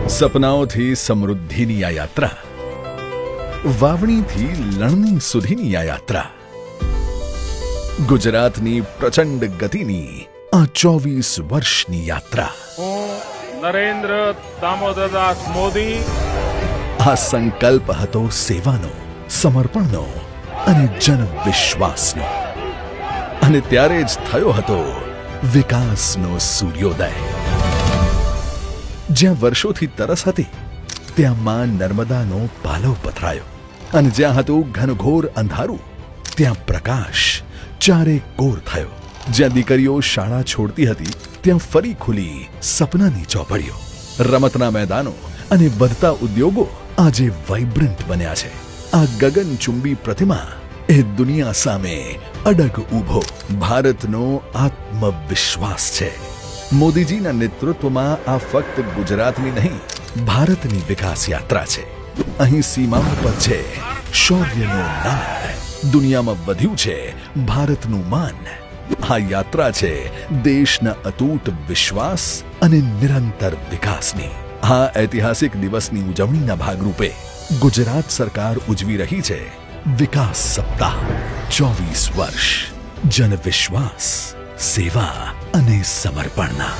સપનાઓથી સમૃદ્ધિની આ યાત્રા, વાવણીથી લણણી સુધીની આ યાત્રા, ગુજરાતની પ્રચંડ ગતિની આ 24 વર્ષની યાત્રા. હું નરેન્દ્ર દામોદરદાસ મોદી. આ સંકલ્પ હતો સેવાનો, સમર્પણનો અને જનવિશ્વાસનો. અને ત્યારે જ થયો હતો વિકાસનો સૂર્યોદય. જ્યાં વર્ષોથી તરસ હતી, ત્યાં માં નર્મદાનો પાલવ પથરાયો. અને જ્યાં હતું ઘનઘોર અંધારું, ત્યાં પ્રકાશ ચારે કોર થયો. જ્યાં દીકરીઓ શાળા છોડતી હતી, ત્યાં ફરી ખુલી સપનાની ચોપડીઓ. રમતના મેદાનો અને વધતા ઉદ્યોગો આજે વાઇબ્રન્ટ બન્યા છે. આ ગગનચુંબી પ્રતિમા એ દુનિયા સામે અડગ ઊભો ભારતનો આત્મવિશ્વાસ છે. મોદીજીના નેતૃત્વમાં આ ફક્ત ગુજરાતની નહીં, ભારતની વિકાસ યાત્રા છે. અહીં સીમાઓ પર છે શૌર્યનો નાદ, દુનિયામાં વધ્યું છે ભારતનું માન. આ યાત્રા છે દેશના અતૂટ વિશ્વાસ અને નિરંતર વિકાસની. આ ઐતિહાસિક દિવસની ઉજવણીના ભાગરૂપે ગુજરાત સરકાર ઉજવી રહી છે વિકાસ સપ્તાહ. 24 વર્ષ જનવિશ્વાસ, સેવા અને સમર્પણના.